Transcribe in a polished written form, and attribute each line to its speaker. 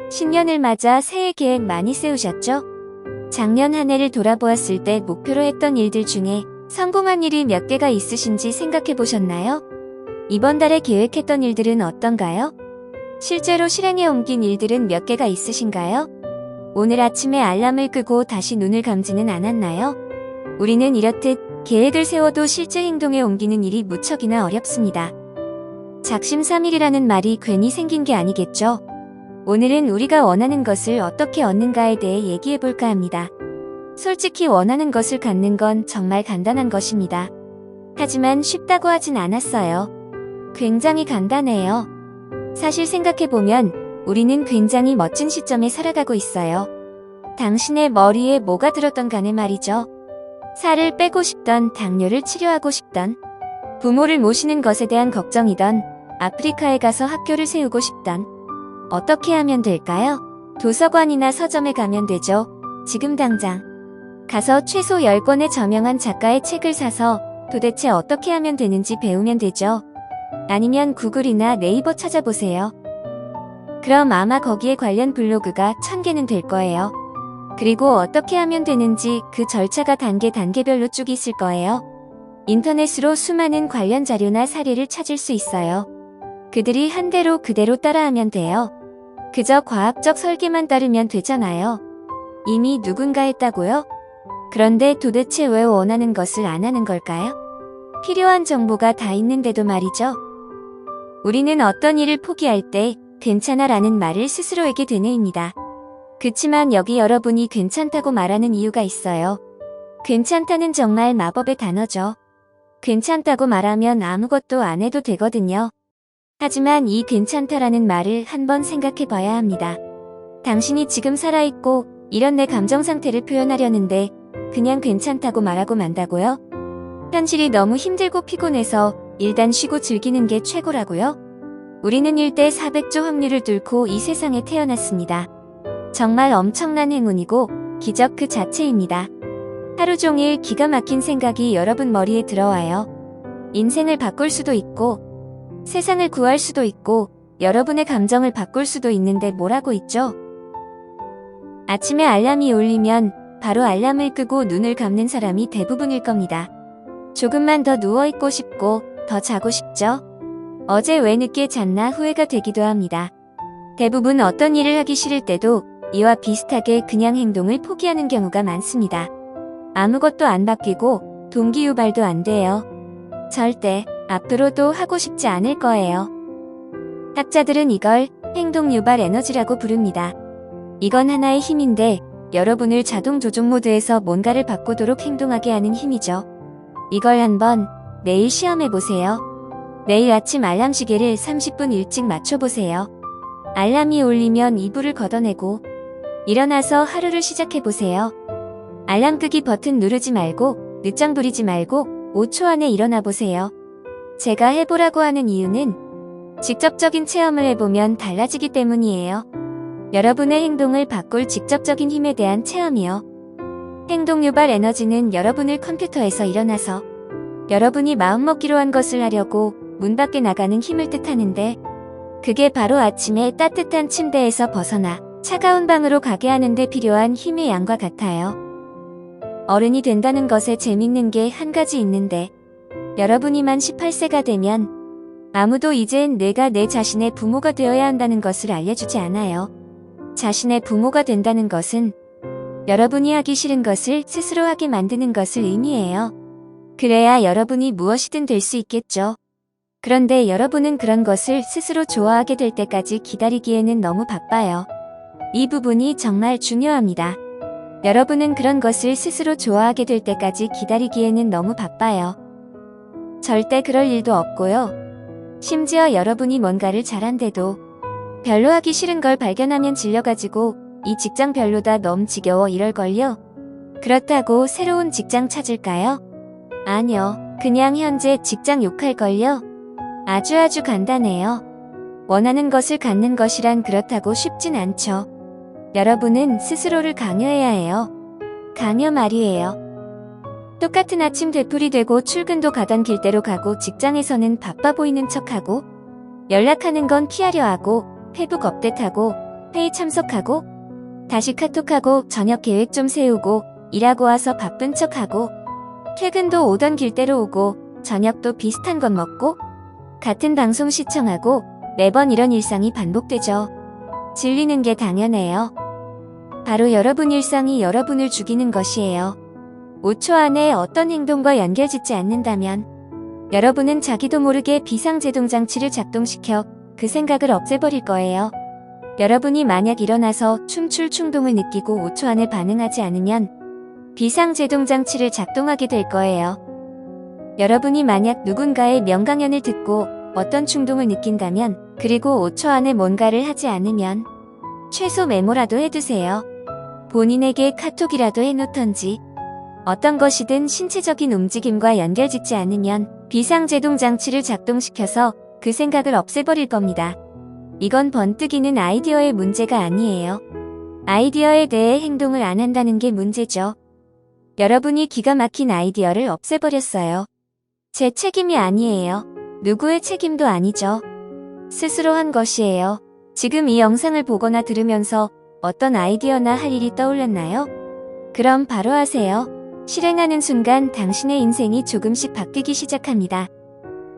Speaker 1: 신년을 맞아 새해 계획 많이 세우셨죠? 작년 한 해를 돌아보았을 때 목표로 했던 일들 중에 성공한 일이 몇 개가 있으신지 생각해 보셨나요? 이번 달에 계획했던 일들은 어떤가요? 실제로 실행에 옮긴 일들은 몇 개가 있으신가요? 오늘 아침에 알람을 끄고 다시 눈을 감지는 않았나요? 우리는 이렇듯 계획을 세워도 실제 행동에 옮기는 일이 무척이나 어렵습니다. 작심삼일이라는 말이 괜히 생긴 게 아니겠죠? 오늘은 우리가 원하는 것을 어떻게 얻는가에 대해 얘기해 볼까 합니다. 솔직히 원하는 것을 갖는 건 정말 간단한 것입니다. 하지만 쉽다고 하진 않았어요. 굉장히 간단해요. 사실 생각해보면 우리는 굉장히 멋진 시점에 살아가고 있어요. 당신의 머리에 뭐가 들었던 간에 말이죠. 살을 빼고 싶던, 당뇨를 치료하고 싶던, 부모를 모시는 것에 대한 걱정이던, 아프리카에 가서 학교를 세우고 싶던, 어떻게 하면 될까요? 도서관이나 서점에 가면 되죠. 지금 당장. 가서 최소 10권의 저명한 작가의 책을 사서 도대체 어떻게 하면 되는지 배우면 되죠. 아니면 구글이나 네이버 찾아보세요. 그럼 아마 거기에 관련 블로그가 1000개는 될 거예요. 그리고 어떻게 하면 되는지 그 절차가 단계별로 쭉 있을 거예요. 인터넷으로 수많은 관련 자료나 사례를 찾을 수 있어요. 그들이 한 대로 그대로 따라하면 돼요. 그저 과학적 설계만 따르면 되잖아요. 이미 누군가 했다고요? 그런데 도대체 왜 원하는 것을 안 하는 걸까요? 필요한 정보가 다 있는데도 말이죠. 우리는 어떤 일을 포기할 때 괜찮아 라는 말을 스스로에게 되뇌입니다. 그치만 여기 여러분이 괜찮다고 말하는 이유가 있어요. 괜찮다는 정말 마법의 단어죠. 괜찮다고 말하면 아무것도 안 해도 되거든요. 하지만 이 괜찮다라는 말을 한번 생각해 봐야 합니다. 당신이 지금 살아있고 이런 내 감정 상태를 표현하려는데 그냥 괜찮다고 말하고 만다고요? 현실이 너무 힘들고 피곤해서 일단 쉬고 즐기는 게 최고라고요? 우리는 1대 400조 확률을 뚫고 이 세상에 태어났습니다. 정말 엄청난 행운이고 기적 그 자체입니다. 하루 종일 기가 막힌 생각이 여러분 머리에 들어와요. 인생을 바꿀 수도 있고 세상을 구할 수도 있고 여러분의 감정을 바꿀 수도 있는데 뭐라고 있죠? 아침에 알람이 울리면 바로 알람을 끄고 눈을 감는 사람이 대부분일 겁니다. 조금만 더 누워있고 싶고 더 자고 싶죠? 어제 왜 늦게 잤나 후회가 되기도 합니다. 대부분 어떤 일을 하기 싫을 때도 이와 비슷하게 그냥 행동을 포기하는 경우가 많습니다. 아무것도 안 바뀌고 동기유발도 안 돼요. 절대 앞으로도 하고 싶지 않을 거예요. 학자들은 이걸 행동유발 에너지라고 부릅니다. 이건 하나의 힘인데 여러분을 자동 조종 모드에서 뭔가를 바꾸도록 행동하게 하는 힘이죠. 이걸 한번 내일 시험해보세요. 내일 아침 알람 시계를 30분 일찍 맞춰보세요. 알람이 울리면 이불을 걷어내고 일어나서 하루를 시작해보세요. 알람 끄기 버튼 누르지 말고 늦장 부리지 말고 5초 안에 일어나보세요. 제가 해보라고 하는 이유는 직접적인 체험을 해보면 달라지기 때문이에요. 여러분의 행동을 바꿀 직접적인 힘에 대한 체험이요. 행동유발 에너지는 여러분을 컴퓨터에서 일어나서 여러분이 마음먹기로 한 것을 하려고 문 밖에 나가는 힘을 뜻하는데 그게 바로 아침에 따뜻한 침대에서 벗어나 차가운 방으로 가게 하는데 필요한 힘의 양과 같아요. 어른이 된다는 것에 재밌는 게 한 가지 있는데 여러분이 만 18세가 되면 아무도 이젠 내가 내 자신의 부모가 되어야 한다는 것을 알려주지 않아요. 자신의 부모가 된다는 것은 여러분이 하기 싫은 것을 스스로 하게 만드는 것을 의미해요. 그래야 여러분이 무엇이든 될 수 있겠죠. 그런데 여러분은 그런 것을 스스로 좋아하게 될 때까지 기다리기에는 너무 바빠요. 이 부분이 정말 중요합니다. 여러분은 그런 것을 스스로 좋아하게 될 때까지 기다리기에는 너무 바빠요. 절대 그럴 일도 없고요. 심지어 여러분이 뭔가를 잘한데도 별로 하기 싫은 걸 발견하면 질려가지고 이 직장 별로다 너무 지겨워 이럴걸요. 그렇다고 새로운 직장 찾을까요? 아니요. 그냥 현재 직장 욕할걸요. 아주 간단해요. 원하는 것을 갖는 것이란 그렇다고 쉽진 않죠. 여러분은 스스로를 강요해야 해요. 강요 말이에요. 똑같은 아침 되풀이 되고 출근도 가던 길대로 가고 직장에서는 바빠 보이는 척하고 연락하는 건 피하려 하고 페북 업데이트하고 회의 참석하고, 다시 카톡하고 저녁 계획 좀 세우고, 일하고 와서 바쁜 척하고, 퇴근도 오던 길대로 오고, 저녁도 비슷한 것 먹고, 같은 방송 시청하고, 매번 이런 일상이 반복되죠. 질리는 게 당연해요. 바로 여러분 일상이 여러분을 죽이는 것이에요. 5초 안에 어떤 행동과 연결짓지 않는다면 여러분은 자기도 모르게 비상제동장치를 작동시켜 그 생각을 없애버릴 거예요. 여러분이 만약 일어나서 춤출 충동을 느끼고 5초 안에 반응하지 않으면 비상제동장치를 작동하게 될 거예요. 여러분이 만약 누군가의 명강연을 듣고 어떤 충동을 느낀다면 그리고 5초 안에 뭔가를 하지 않으면 최소 메모라도 해두세요. 본인에게 카톡이라도 해놓던지 어떤 것이든 신체적인 움직임과 연결짓지 않으면 비상제동장치를 작동시켜서 그 생각을 없애버릴 겁니다. 이건 번뜩이는 아이디어의 문제가 아니에요. 아이디어에 대해 행동을 안 한다는 게 문제죠. 여러분이 기가 막힌 아이디어를 없애버렸어요. 제 책임이 아니에요. 누구의 책임도 아니죠. 스스로 한 것이에요. 지금 이 영상을 보거나 들으면서 어떤 아이디어나 할 일이 떠올랐나요? 그럼 바로 하세요. 실행하는 순간 당신의 인생이 조금씩 바뀌기 시작합니다.